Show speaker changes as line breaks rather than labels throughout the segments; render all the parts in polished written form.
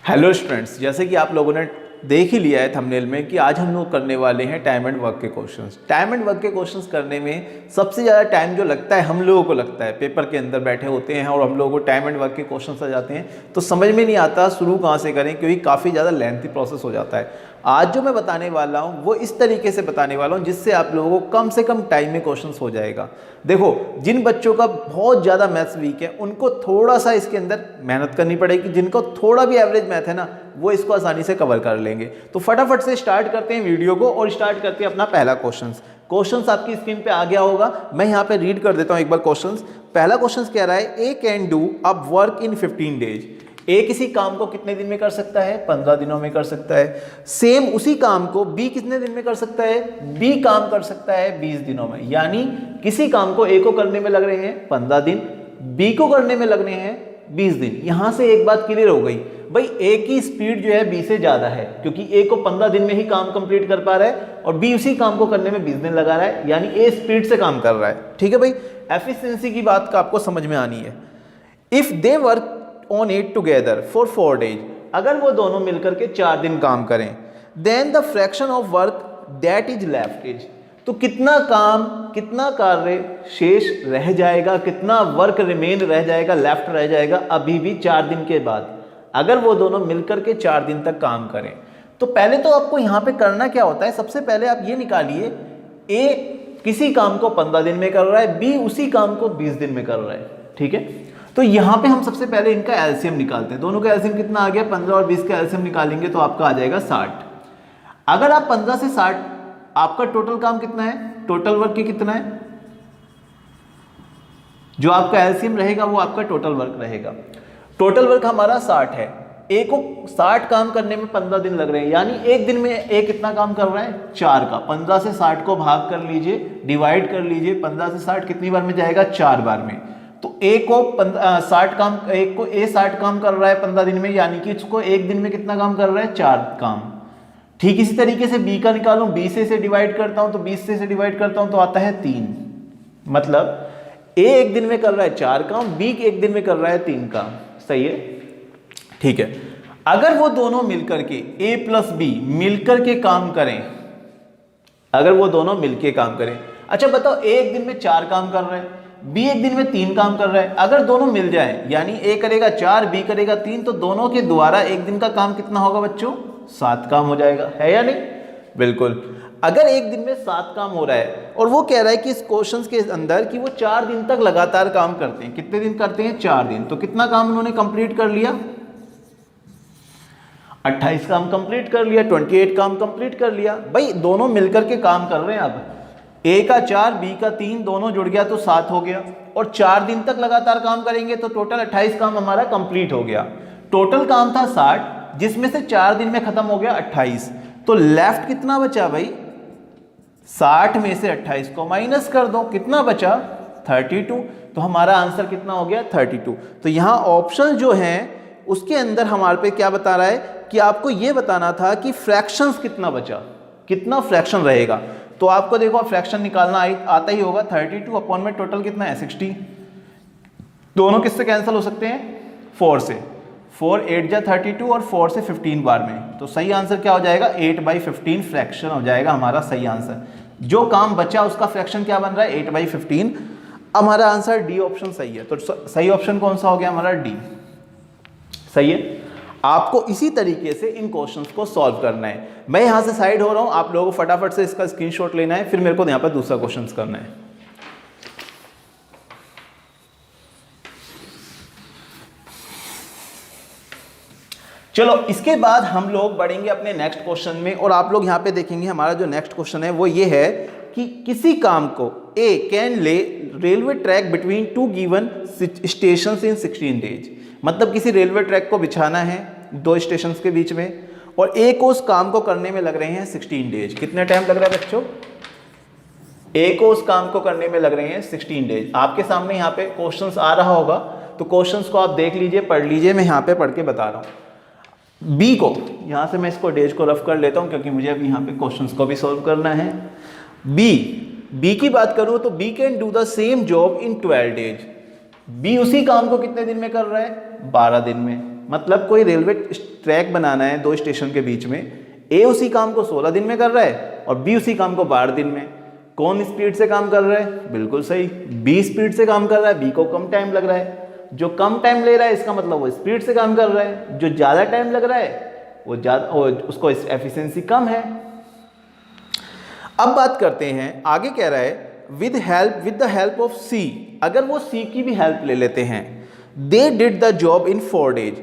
Hello students, जैसे कि आप लोगों ने देख ही लिया है थंबनेल में कि आज हम लोग करने वाले हैं टाइम एंड वर्क के क्वेश्चंस। टाइम एंड वर्क के क्वेश्चंस करने में सबसे ज़्यादा टाइम जो लगता है हम लोगों को लगता है, पेपर के अंदर बैठे होते हैं और हम लोगों को टाइम एंड वर्क के क्वेश्चंस आ जाते हैं तो समझ में नहीं आता शुरू कहाँ से करें, क्योंकि काफ़ी ज़्यादा लेंथी प्रोसेस हो जाता है। आज जो मैं बताने वाला हूँ वो इस तरीके से बताने वाला हूँ जिससे आप लोगों को कम से कम टाइम में क्वेश्चंस हो जाएगा। देखो, जिन बच्चों का बहुत ज़्यादा मैथ्स वीक है उनको थोड़ा सा इसके अंदर मेहनत करनी पड़ेगी, जिनको थोड़ा भी एवरेज मैथ है ना वो इसको आसानी से कवर कर लेंगे। तो फटाफट से स्टार्ट करते हैं वीडियो को और स्टार्ट करते हैं अपना पहला क्वेश्चंस आपकी स्क्रीन पे आ गया होगा। मैं यहाँ पे रीड कर देता हूँ एक बार क्वेश्चंस। पहला क्वेश्चंस कह रहा है A can do a work in 15 days. A किसी काम को कितने दिन में कर सकता है? 15 दिनों में कर सकता है। सेम उसी काम को बी कितने दिन में कर सकता है? बी काम कर सकता है 20 दिनों में। यानी किसी काम को ए को करने में लग रहे हैं 15 दिन, बी को करने में लग रहे हैं 20 दिन। यहां से एक बात क्लियर हो गई भाई, ए की स्पीड जो है बी से ज्यादा है, क्योंकि ए को 15 दिन में ही काम कंप्लीट कर पा रहा है और बी उसी काम को करने में 20 दिन लगा रहा है, यानी ए स्पीड से काम कर रहा है। ठीक है भाई, एफिशिएंसी की बात का आपको समझ में आनी है। If they work on it together for 4 days, अगर वो दोनों मिलकर के 4 दिन काम करें, then the fraction of work that is left is, तो कितना काम, कितना कार्य शेष रह जाएगा, कितना वर्क रिमेन रह जाएगा, लेफ्ट रह जाएगा अभी भी 4 दिन के बाद, अगर वो दोनों मिलकर के 4 दिन तक काम करें। तो पहले तो आपको यहां पे करना क्या होता है, सबसे पहले आप ये निकालिए ए किसी काम को 15 दिन में कर रहा है, बी उसी काम को 20 दिन में कर रहा है। ठीक है, तो यहां पे हम सबसे पहले इनका एलसीएम निकालते हैं। दोनों का एलसीएम कितना आ गया? 15 और 20 का एलसीएम निकालेंगे तो आपका आ जाएगा 60। अगर आप 15 से 60, आपका टोटल काम कितना है, टोटल वर्क कितना है, जो आपका एलसीएम रहेगा वो आपका टोटल वर्क रहेगा। टोटल वर्क हमारा 60 है। ए को 60 काम करने में 15 दिन लग रहे हैं, यानी एक दिन में ए कितना काम कर रहा है? 4 का। 15 से 60 को भाग कर लीजिए, डिवाइड कर लीजिए, 15 से 60 कितनी बार में जाएगा? 4 बार में। तो ए को 60 काम, एक को ए 60 काम कर रहा है 15 दिन में, यानी कि उसको एक दिन में कितना काम कर रहा है? 4 काम। ठीक इसी तरीके से बी का निकालूं, 20 से इसे डिवाइड करता हूं तो 20 से इसे डिवाइड करता हूं तो आता है 3। मतलब ए एक दिन में कर रहा है 4 काम, बी एक दिन में कर रहा है 3 काम। सही है, ठीक है। अगर वो दोनों मिलकर के ए प्लस बी मिलकर के काम करें, अगर वो दोनों मिलकर काम करें, अच्छा बताओ, ए एक दिन में 4 काम कर रहा है, बी एक दिन में 3 काम कर रहा है, अगर दोनों मिल जाए यानी ए करेगा 4, बी करेगा 3, तो दोनों के द्वारा एक दिन का काम कितना होगा बच्चों? 7 काम हो जाएगा, है या नहीं? बिल्कुल। अगर एक दिन में 7 काम हो रहा है और वो कह रहा है कि इस क्वेश्चन के अंदर कि वो 4 दिन तक लगातार काम करते हैं, कितने दिन करते हैं? 4 दिन। तो कितना काम उन्होंने कंप्लीट कर लिया? 28 काम कंप्लीट कर लिया, 28 काम कंप्लीट कर लिया। भाई दोनों मिलकर के काम कर रहे हैं, अब ए का 4, बी का 3, दोनों जुड़ गया तो 7 हो गया, और 4 दिन तक लगातार काम करेंगे तो टोटल 28 काम हमारा कंप्लीट हो गया। टोटल काम था 60, जिसमें से 4 दिन में खत्म हो गया 28, तो लेफ्ट कितना बचा भाई? 60 में से 28 को माइनस कर दो, कितना बचा? 32। तो हमारा आंसर कितना हो गया? 32। तो यहां ऑप्शन जो है उसके अंदर हमारे पे क्या बता रहा है कि आपको यह बताना था कि फ्रैक्शंस कितना बचा, कितना फ्रैक्शन रहेगा। तो आपको देखो फ्रैक्शन निकालना आता ही होगा। 32 अपॉन में टोटल कितना है? 60। दोनों किससे कैंसिल हो सकते हैं? 4 से। 4 8 जा 32 और 4 से 15 बार में, तो सही आंसर क्या हो जाएगा? 8/15 फ्रैक्शन हो जाएगा हमारा सही आंसर। जो काम बचा उसका फ्रैक्शन क्या बन रहा है? 8/15। हमारा आंसर डी ऑप्शन सही है। तो सही ऑप्शन कौन सा हो गया हमारा? डी। सही है। आपको इसी तरीके से इन क्वेश्चंस को सॉल्व करना है। मैं यहां से साइड हो रहा हूं, आप लोगों को फटाफट से इसका स्क्रीनशॉट लेना है, फिर मेरे को यहां पर दूसरा क्वेश्चंस करना है। चलो, इसके बाद हम लोग बढ़ेंगे अपने नेक्स्ट क्वेश्चन में, और आप लोग यहां पे देखेंगे हमारा जो नेक्स्ट क्वेश्चन है वो ये है कि किसी काम को A can lay railway track between 2 given stations in 16 days. मतलब किसी रेलवे ट्रैक को बिछाना है 2 स्टेशन के बीच में, और ए को उस काम को करने में लग रहे हैं 16 डेज। कितने टाइम लग रहा है बच्चों? ए को उस काम को करने में लग रहे हैं 16 डेज। आपके सामने यहाँ पे क्वेश्चंस आ रहा होगा, तो क्वेश्चंस को आप देख लीजिए, पढ़ लीजिए, मैं यहाँ पे पढ़ के बता रहा हूँ। बी को, यहाँ से मैं इसको डेज को रफ कर लेता हूँ क्योंकि मुझे अब यहाँ पे क्वेश्चंस को भी सॉल्व करना है। बी की बात करूँ तो B can do the same job in 12 days. B उसी काम को कितने दिन में कर रहा है? 12 दिन में। मतलब कोई रेलवे ट्रैक बनाना है 2 स्टेशन के बीच में, ए उसी काम को 16 दिन में कर रहा है और बी उसी काम को 12 दिन में। कौन स्पीड से काम कर रहा है? बिल्कुल सही, बी स्पीड से काम कर रहा है, बी को कम टाइम लग रहा है। जो कम टाइम ले रहा है इसका मतलब वो स्पीड से काम कर रहा है, जो ज़्यादा टाइम लग रहा है वो ज़्यादा, उसको एफिशिएंसी कम है। अब बात करते हैं, आगे कह रहा है विद द हेल्प ऑफ सी, अगर वो सी की भी हेल्प ले लेते हैं, they did the job in 4 days,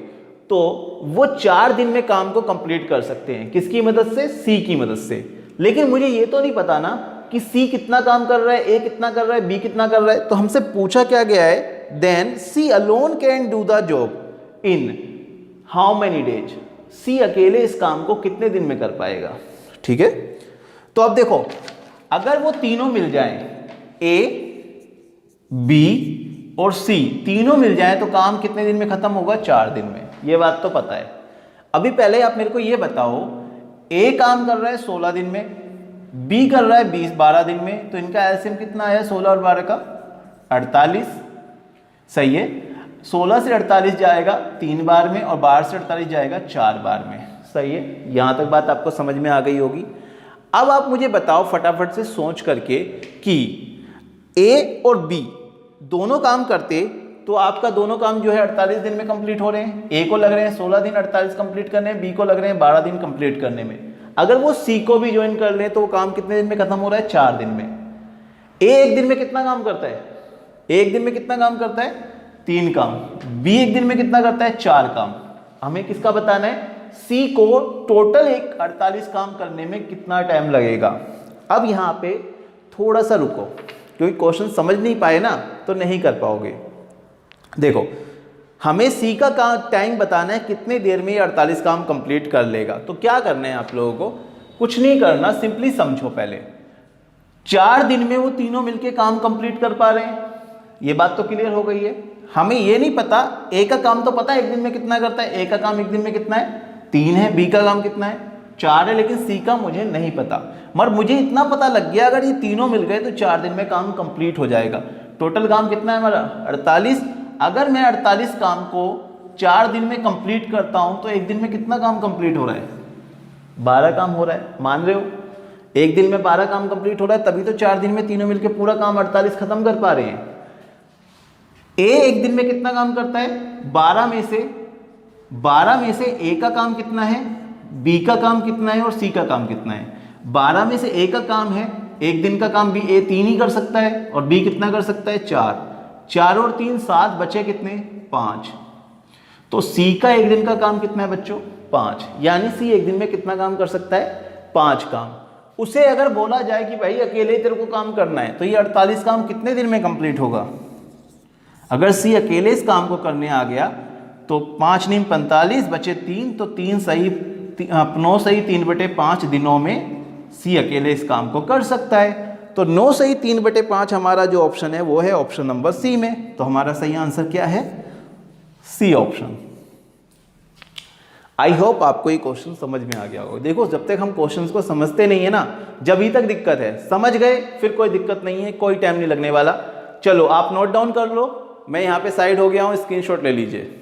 तो वो 4 दिन में काम को कंप्लीट कर सकते हैं। किसकी मदद से? सी की मदद से। लेकिन मुझे ये तो नहीं पता ना कि सी कितना काम कर रहा है, ए कितना कर रहा है, बी कितना कर रहा है। तो हमसे पूछा क्या गया है, then C alone can do the job in how many days, C अकेले इस काम को कितने दिन में कर पाएगा। ठीक है, तो अब देखो, अगर वो तीनों मिल जाएं, ए, बी और सी तीनों मिल जाएं, तो काम कितने दिन में खत्म होगा? 4 दिन में। ये बात तो पता है। अभी पहले आप मेरे को ये बताओ, ए काम कर रहा है 16 दिन में, बी कर रहा है 12 दिन में, तो इनका एलसीएम कितना आया? 16 और 12 का 48। सही है, 16 से 48 जाएगा 3 बार में और 12 से 48 जाएगा 4 बार में। सही है, यहां तक बात आपको समझ में आ गई होगी। अब आप मुझे बताओ फटाफट से सोच करके कि ए और बी दोनों काम करते तो आपका दोनों काम जो है 48 दिन में कंप्लीट हो रहे हैं। ए को लग रहे हैं 16 दिन 48 कंप्लीट करने में, बी को लग रहे हैं 12 दिन कंप्लीट करने में। अगर वो सी को भी ज्वाइन कर लें तो वो काम कितने दिन में खत्म हो रहा है? 4 दिन में। ए एक दिन में कितना काम करता है? एक दिन में कितना काम करता है? 3 काम। बी एक दिन में कितना करता है? 4 काम। हमें किसका बताना है? सी को टोटल 48 काम करने में कितना टाइम लगेगा। अब यहाँ पे थोड़ा सा रुको, क्योंकि क्वेश्चन समझ नहीं पाए ना तो नहीं कर पाओगे। देखो, हमें सी का टाइम बताना है कितने देर में ये 48 काम कंप्लीट कर लेगा। तो क्या करना है आप लोगों को? कुछ नहीं करना, सिंपली समझो। पहले 4 दिन में वो तीनों मिलके काम कंप्लीट कर पा रहे हैं, ये बात तो क्लियर हो गई है। हमें ये नहीं पता, ए का काम तो पता है एक दिन में कितना करता है, ए का काम एक दिन में कितना है? 3 है। बी का काम कितना है? 4 है। लेकिन सी का मुझे नहीं पता, मगर मुझे इतना पता लग गया अगर ये तीनों मिल गए तो 4 दिन में काम कंप्लीट हो जाएगा। टोटल काम कितना है हमारा? 48। अगर मैं 48 काम को 4 दिन में कंप्लीट करता हूं तो एक दिन में कितना काम कंप्लीट हो रहा है? 12 काम हो रहा है। मान रहे हो? एक दिन में 12 काम कंप्लीट हो रहा है, तभी तो 4 दिन में तीनों मिलकर पूरा काम 48 खत्म कर पा रहे हैं। ए एक दिन में कितना काम करता है? 12 में से ए का काम कितना है, बी का काम कितना है और सी का काम कितना है? 12 में से ए का काम है, एक दिन का काम भी ए 3 ही कर सकता है और बी कितना कर सकता है? 4। 4 और 3 7, बचे कितने? 5। तो सी का एक दिन का काम कितना है बच्चों? 5। यानी सी एक दिन में कितना काम कर सकता है? 5 काम। उसे अगर बोला जाए कि भाई अकेले तेरे को काम करना है, तो ये 48 काम कितने दिन में कंप्लीट होगा? अगर सी अकेले इस काम को करने आ गया तो 5 × 45, बचे 3, तो 9 सही 3/5 दिनों में सी अकेले इस काम को कर सकता है। तो 9 सही 3/5 हमारा जो ऑप्शन है वो है ऑप्शन नंबर सी में। तो हमारा सही आंसर क्या है? C option. आई होप आपको ये क्वेश्चन समझ में आ गया होगा। देखो, जब तक हम क्वेश्चंस को समझते नहीं है ना, जब ही तक दिक्कत है। समझ गए फिर कोई दिक्कत नहीं है, कोई टाइम नहीं लगने वाला। चलो आप नोट डाउन कर लो, मैं यहाँ पे साइड हो गया हूँ, स्क्रीनशॉट ले लीजिए।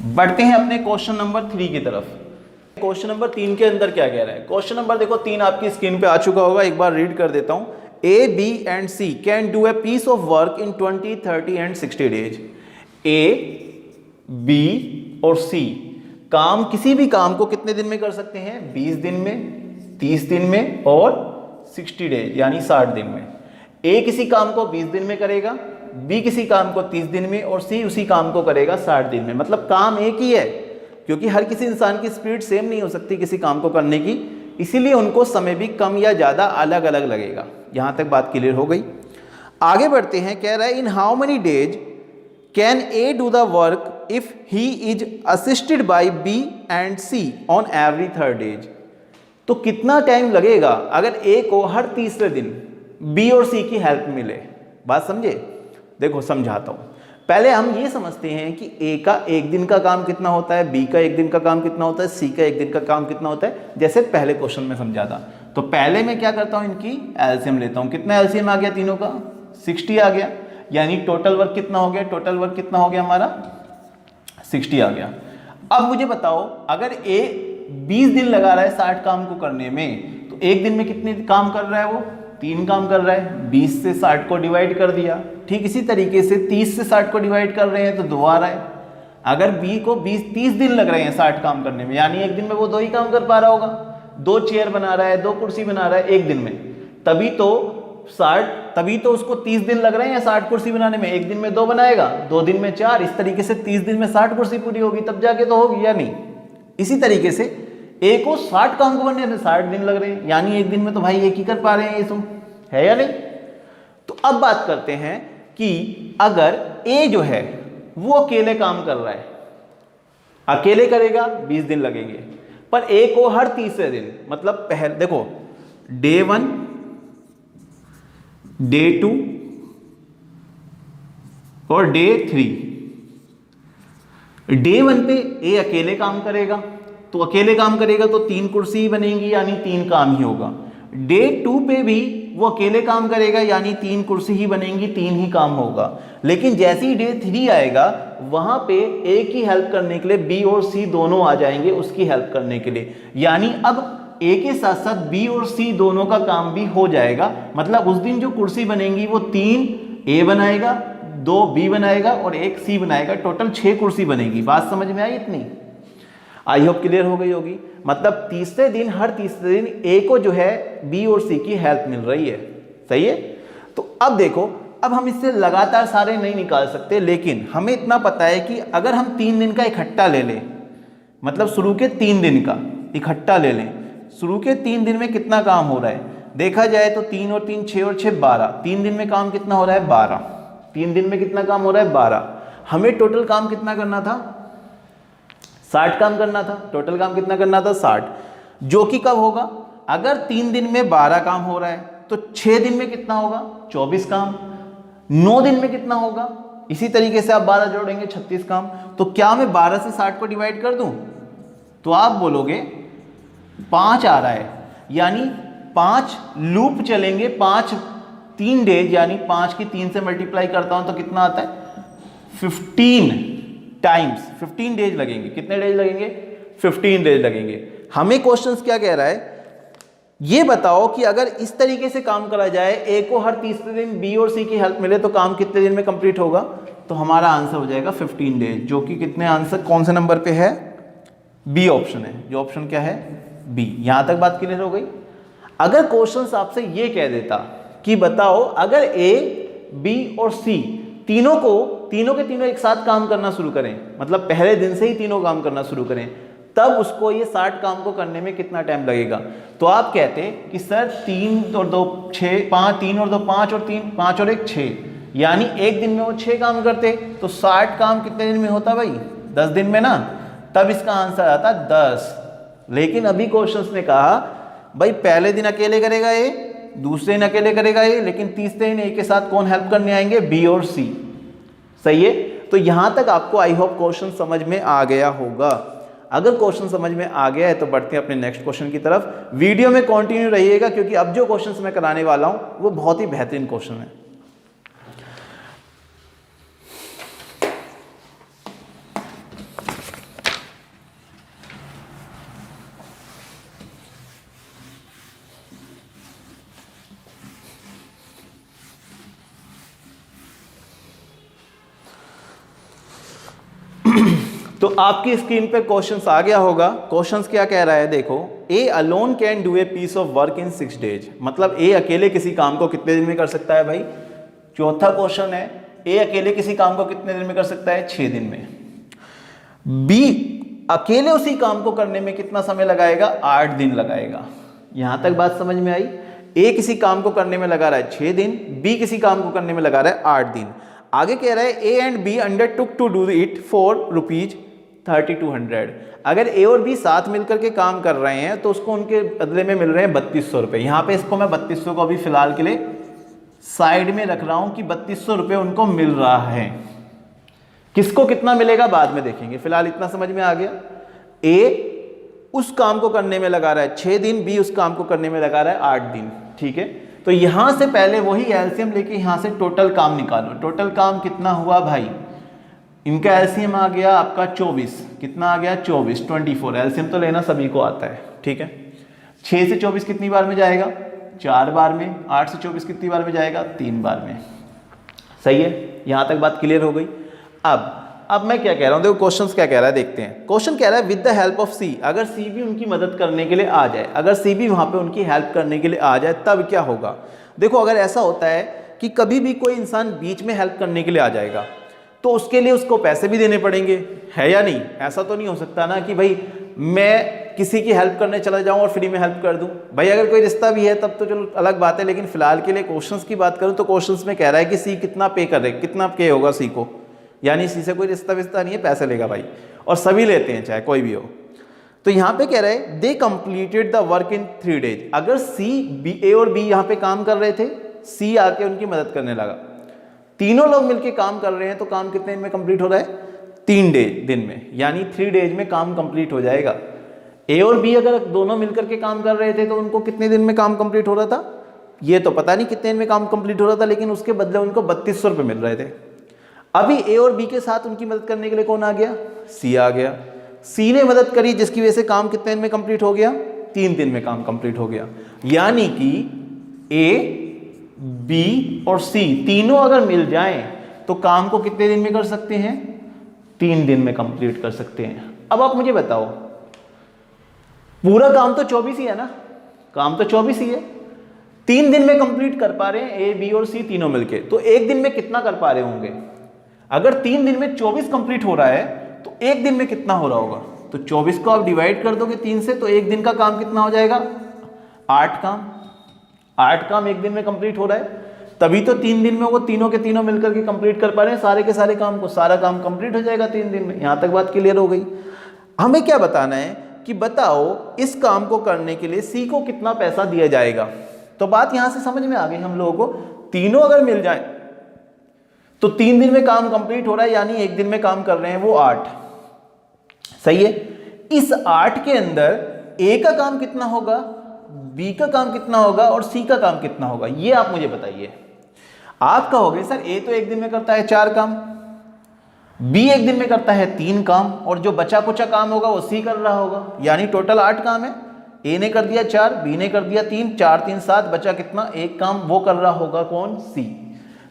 बढ़ते हैं अपने क्वेश्चन नंबर 3 की तरफ। क्वेश्चन नंबर 3 के अंदर क्या कह रहा है? क्वेश्चन नंबर देखो 3 आपकी स्क्रीन पे आ चुका होगा, एक बार रीड कर देता हूं। A, B and C can do a piece of work in 20, 30 and 60 days. A, B और सी काम, किसी भी काम को कितने दिन में कर सकते हैं? 20 दिन में, 30 दिन में और 60 डेज यानी 60 दिन में। ए किसी काम को 20 दिन में करेगा, बी किसी काम को 30 दिन में और सी उसी काम को करेगा 60 दिन में। मतलब काम एक ही है, क्योंकि हर किसी इंसान की स्पीड सेम नहीं हो सकती किसी काम को करने की, इसीलिए उनको समय भी कम या ज़्यादा अलग अलग लगेगा। यहाँ तक बात क्लियर हो गई। आगे बढ़ते हैं, कह रहा है in how many days can A do the work if he is assisted by B and C on every 3rd days. तो कितना टाइम लगेगा अगर ए को हर तीसरे दिन बी और सी की हेल्प मिले? बात समझे? देखो समझाता हूं। पहले हम ये समझते हैं कि ए का एक दिन का काम कितना होता है, बी का एक दिन का काम कितना होता है, सी का एक दिन का काम कितना होता है, जैसे पहले क्वेश्चन में समझा था। तो पहले मैं क्या करता हूँ, इनकी एलसीएम लेता हूँ। कितना एलसीएम आ गया तीनों का, 60 आ गया। यानी टोटल वर्क कितना हो गया, टोटल वर्क कितना हो गया हमारा, 60 आ गया। अब मुझे बताओ, अगर ए 20 दिन लगा रहा है 60 काम को करने में, तो एक दिन में कितने काम कर रहा है वो, 3 काम कर रहा है। 20 से 60 को डिवाइड कर दिया। ठीक इसी तरीके से 30 से 60 को डिवाइड कर रहे हैं तो 2 आ रहा है। अगर बी को 30 दिन लग रहे हैं 60 काम करने में, यानी एक दिन में वो 2 ही काम कर पा रहा होगा। 2 चेयर बना रहा है, 2 कुर्सी बना रहा है एक दिन में, तभी तो उसको 30 दिन लग रहे हैं 60 कुर्सी बनाने में। एक दिन में 2 बनाएगा, 2 दिन में 4, इस तरीके से 30 दिन में 60 कुर्सी पूरी होगी, तब जाके तो होगी या नहीं। इसी तरीके से ए को 60 काम को बनने में 60 दिन लग रहे हैं, यानी एक दिन में तो भाई एक ही कर पा रहे हैं ये तुम, है या नहीं। तो अब बात करते हैं कि अगर ए जो है वो अकेले काम कर रहा है, अकेले करेगा 20 दिन लगेंगे, पर ए को हर तीसरे दिन, मतलब पहले देखो डे 1, डे 2 और डे 3, डे 1 पे ए अकेले काम करेगा, तो अकेले काम करेगा तो 3 कुर्सी ही बनेगी, यानी 3 काम ही होगा। डे 2 पे भी वो अकेले काम करेगा, यानी 3 कुर्सी ही बनेंगी, 3 ही काम होगा। लेकिन जैसे ही डे 3 आएगा, वहां पे ए की हेल्प करने के लिए बी और सी दोनों आ जाएंगे उसकी हेल्प करने के लिए, यानी अब ए के साथ साथ बी और सी दोनों का काम भी हो जाएगा। मतलब उस दिन जो कुर्सी बनेंगी वो 3 ए बनाएगा, 2 बी बनाएगा और 1 सी बनाएगा, टोटल 6 कुर्सी बनेगी। बात समझ में आई इतनी? आई होप क्लियर हो गई होगी। मतलब तीसरे दिन, हर तीसरे दिन ए को जो है बी और सी की हेल्प मिल रही है। सही है। तो अब देखो, अब हम इससे लगातार सारे नहीं निकाल सकते, लेकिन हमें इतना पता है कि अगर हम 3 दिन का इकट्ठा ले लें, मतलब शुरू के 3 दिन का इकट्ठा ले लें, शुरू के 3 दिन में कितना काम हो रहा है देखा जाए तो 3 और 3 6 और 6 12, 3 दिन में काम कितना हो रहा है 12, 3 दिन में कितना काम हो रहा है 12। हमें टोटल काम कितना करना था, 60 काम करना था। टोटल काम कितना करना था 60, जो कि कब होगा, अगर 3 दिन में 12 काम हो रहा है तो 6 दिन में कितना होगा 24 काम, 9 दिन में कितना होगा, इसी तरीके से आप 12 जोड़ेंगे 36 काम। तो क्या मैं 12 से 60 को डिवाइड कर दूं, तो आप बोलोगे 5 आ रहा है, यानी 5 लूप चलेंगे, 3 डेज, यानी 5 की 3 से मल्टीप्लाई करता हूं तो कितना आता है 15 टाइम्स, 15 डेज लगेंगे। कितने डेज लगेंगे 15 डेज लगेंगे। हमें क्वेश्चंस क्या कह रहा है, ये बताओ कि अगर इस तरीके से काम करा जाए, ए को हर तीसरे दिन बी और सी की हेल्प मिले तो काम कितने दिन में कंप्लीट होगा, तो हमारा आंसर हो जाएगा 15 डेज, जो कि कितने आंसर कौन से नंबर पे है, बी ऑप्शन है। जो ऑप्शन क्या है, बी। यहां तक बात क्लियर हो गई। अगर क्वेश्चंस आपसे ये कह देता कि बताओ अगर ए बी और सी तीनों के तीनों एक साथ काम करना शुरू करें, मतलब पहले दिन से ही तीनों काम करना शुरू करें, तब उसको ये 60 काम को करने में कितना टाइम लगेगा, तो आप कहते कि सर 3 और 2 6, 5 3 और 2 5 और 3 5 और 1 6, यानी एक दिन में वो 6 काम करते, तो 60 काम कितने दिन में होता भाई 10 दिन में ना, तब इसका आंसर आता 10। लेकिन अभी क्वेश्चंस ने कहा भाई पहले दिन अकेले करेगा ए, दूसरे दिन अकेले करेगा ए, लेकिन तीसरे दिन ए के साथ कौन हेल्प करने आएंगे, बी और सी। सही है। तो यहां तक आपको आई होप क्वेश्चन समझ में आ गया होगा। अगर क्वेश्चन समझ में आ गया है तो बढ़ते हैं अपने नेक्स्ट क्वेश्चन की तरफ। वीडियो में कंटिन्यू रहिएगा, क्योंकि अब जो क्वेश्चंस मैं कराने वाला हूं वो बहुत ही बेहतरीन क्वेश्चन है। तो आपकी स्क्रीन पे क्वेश्चंस आ गया होगा। क्वेश्चंस क्या कह रहा है देखो, A alone can do a piece of work in 6 days, मतलब ए अकेले किसी काम को कितने दिन में कर सकता है भाई। चौथा क्वेश्चन है, ए अकेले किसी काम को कितने दिन में कर सकता है 6 दिन में। बी अकेले उसी काम को करने में कितना समय लगाएगा 8 दिन लगाएगा। यहां तक बात समझ में आई। ए किसी काम को करने में लगा रहा है 6 दिन, बी किसी काम को करने में लगा रहा है 8 दिन। आगे कह रहा है A and B undertook to do it for ₹3200। अगर ए और बी साथ मिलकर के काम कर रहे हैं तो उसको उनके बदले में मिल रहे हैं 3200 रुपये। यहाँ पे इसको मैं 3200 को अभी फिलहाल के लिए साइड में रख रहा हूँ कि 3200 रुपये उनको मिल रहा है। किसको कितना मिलेगा बाद में देखेंगे, फिलहाल इतना समझ में आ गया। ए उस काम को करने में लगा रहा है 6 दिन, बी उस काम को करने में लगा रहा है 8 दिन, ठीक है। तो यहां से पहले वही एलसीएम लेके यहां से टोटल काम निकालो। टोटल काम कितना हुआ भाई, इनका एलसीएम आ गया आपका 24, कितना आ गया 24, 24। एलसीएम तो लेना सभी को आता है, ठीक है। 6 से 24 कितनी बार में जाएगा, 4 बार में। 8 से 24 कितनी बार में जाएगा, 3 बार में। सही है, यहां तक बात क्लियर हो गई। अब मैं क्या कह रहा हूं, देखो क्वेश्चंस क्या कह रहा है, देखते हैं। क्वेश्चन कह रहा है विद द हेल्प ऑफ सी, अगर सी भी उनकी मदद करने के लिए आ जाए, अगर सी भी वहां पे उनकी हेल्प करने के लिए आ जाए तब क्या होगा। देखो अगर ऐसा होता है कि कभी भी कोई इंसान बीच में हेल्प करने के लिए आ जाएगा तो उसके लिए उसको पैसे भी देने पड़ेंगे, है या नहीं। ऐसा तो नहीं हो सकता ना कि भाई मैं किसी की हेल्प करने चला जाऊं और फ्री में हेल्प कर दूं। भाई अगर कोई रिश्ता भी है तब तो चलो अलग बात है, लेकिन फिलहाल के लिए क्वेश्चंस की बात करूं तो क्वेश्चंस में कह रहा है कि सी कितना पे करे, कितना पे होगा सी को, यानी सी से कोई रिश्ता विस्ता नहीं है, पैसे लेगा भाई, और सभी लेते हैं चाहे कोई भी हो। तो यहाँ पे कह रहे हैं दे completed the work in 3 days. अगर ए और बी यहाँ पे काम कर रहे थे, सी आके उनकी मदद करने लगा, तीनों लोग मिलके काम कर रहे हैं, तो काम कितने दिन में कंप्लीट हो रहा है, 3 दिन में, यानी 3 डेज में काम कंप्लीट हो जाएगा। ए और बी अगर दोनों मिलकर के काम कर रहे थे तो उनको कितने दिन में काम कंप्लीट हो रहा था, ये तो पता नहीं कितने दिन में काम कंप्लीट हो रहा था, लेकिन उसके बदले उनको 3200 रुपये मिल रहे थे। अभी ए और बी के साथ उनकी मदद करने के लिए कौन आ गया, सी आ गया। सी ने मदद करी जिसकी वजह से काम कितने दिन में कंप्लीट हो गया, 3 दिन में काम कंप्लीट हो गया। यानी कि ए, बी और सी तीनों अगर मिल जाएं तो काम को कितने दिन में कर सकते हैं, 3 दिन में कंप्लीट कर सकते हैं। अब आप मुझे बताओ, पूरा काम तो 24 ही है ना, काम तो 24 ही है, 3 दिन में कंप्लीट कर पा रहे हैं ए, बी और सी तीनों मिलके, तो 1 दिन में कितना कर पा रहे होंगे। अगर 3 दिन में 24 कंप्लीट हो रहा है तो 1 दिन में कितना हो रहा होगा। तो 24 को आप डिवाइड कर दोगे 3 से, तो 1 दिन का काम कितना हो जाएगा, 8 काम। 8 काम 1 दिन में कंप्लीट हो रहा है, तभी तो 3 दिन में वो तीनों के तीनों मिलकर के कंप्लीट कर पा रहे हैं सारे के सारे काम को, सारा काम कंप्लीट हो जाएगा 3 दिन में। यहां तक बात क्लियर हो गई। हमें क्या बताना है कि बताओ इस काम को करने के लिए सी को कितना पैसा दिया जाएगा। तो बात यहां से समझ में आ गई हम लोगों को, तीनों अगर मिल जाए तो 3 दिन में काम कंप्लीट हो रहा है, यानी 1 दिन में काम कर रहे हैं वो 8। सही है। इस 8 के अंदर ए का काम कितना होगा, बी का काम कितना होगा और सी का काम कितना होगा, ये आप मुझे बताइए। आप कहोगे सर ए तो 1 दिन में करता है 4 काम, बी 1 दिन में करता है 3 काम, और जो बचा कुचा काम होगा वो सी कर रहा होगा, यानी टोटल 8 काम है। ए ने कर दिया 4, बी ने कर दिया 3, 4 3 7, बचा कितना, 1 काम, वो कर रहा होगा कौन, सी।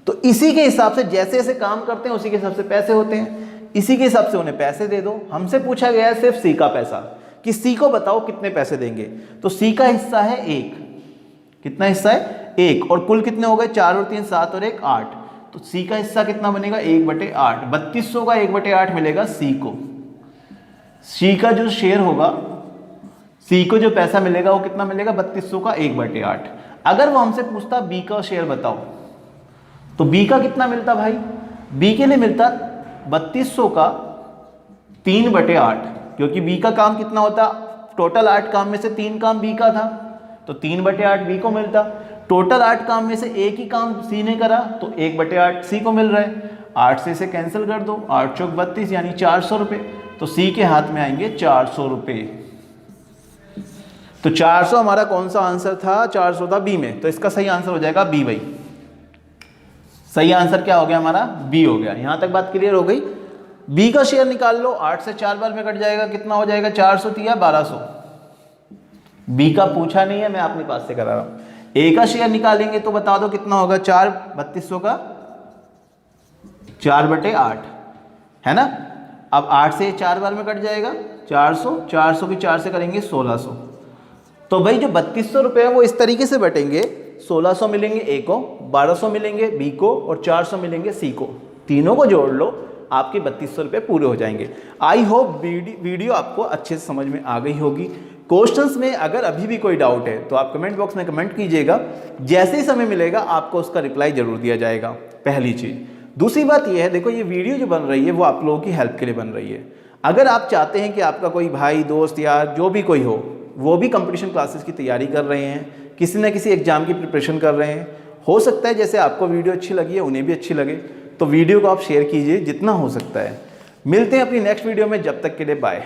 तो इसी के हिसाब से जैसे जैसे काम करते हैं उसी के हिसाब से पैसे होते हैं, इसी के हिसाब से उन्हें पैसे दे दो। हमसे पूछा गया है सिर्फ सी का पैसा, कि सी को बताओ कितने पैसे देंगे। तो सी का हिस्सा है 1, कितना हिस्सा है 1, और कुल कितने हो गए 4 और 3 7 और 1 8, तो सी का हिस्सा कितना बनेगा 1/8, 3200 का 1/8 मिलेगा सी को। सी का जो शेयर होगा, सी को जो पैसा मिलेगा वो कितना मिलेगा 3200 का 1/8। अगर वो हमसे पूछता बी का शेयर बताओ, तो बी का कितना मिलता भाई, बी के लिए मिलता 3200 का 3/8, क्योंकि बी का काम कितना होता, टोटल 8 काम में से 3 काम बी का था, तो 3/8 बी को मिलता। टोटल 8 काम में से एक ही काम सी ने करा, तो 1/8 सी को मिल रहा है। 8 से इसे कैंसिल कर दो, 8 चौक 32, यानी 400 रुपये, तो सी के हाथ में आएंगे 400 रुपये। तो 400 हमारा कौन सा आंसर था, 400 था बी में, तो इसका सही आंसर हो जाएगा बी भाई। सही आंसर क्या हो गया हमारा, बी हो गया। यहां तक बात क्लियर हो गई। बी का शेयर निकाल लो, 8 से 4 बार में कट जाएगा, कितना हो जाएगा 400 या 1200। बी का पूछा नहीं है, मैं अपने पास से करा रहा हूं। ए का शेयर निकालेंगे तो बता दो कितना होगा, 4 3200 का 4/8 है ना। अब 8 से 4 बार में कट जाएगा 400, 400 की 4 से करेंगे 1600। तो भाई जो 3200 रुपये है वो इस तरीके से बटेंगे, 1600 मिलेंगे ए को, 1200 मिलेंगे बी को और 400 मिलेंगे सी को। तीनों को जोड़ लो, आपके 3200 रुपये पूरे हो जाएंगे। आई होप वीडियो आपको अच्छे से समझ में आ गई होगी। क्वेश्चंस में अगर अभी भी कोई डाउट है तो आप कमेंट बॉक्स में कमेंट कीजिएगा, जैसे ही समय मिलेगा आपको उसका रिप्लाई जरूर दिया जाएगा, पहली चीज़। दूसरी बात यह है, देखो ये वीडियो जो बन रही है वो आप लोगों की हेल्प के लिए बन रही है। अगर आप चाहते हैं कि आपका कोई भाई दोस्त या जो भी कोई हो वो भी कंपटीशन क्लासेस की तैयारी कर रहे हैं, किसी न किसी एग्जाम की प्रिपरेशन कर रहे हैं, हो सकता है जैसे आपको वीडियो अच्छी लगी है उन्हें भी अच्छी लगे, तो वीडियो को आप शेयर कीजिए जितना हो सकता है। मिलते हैं अपनी नेक्स्ट वीडियो में, जब तक के लिए बाय।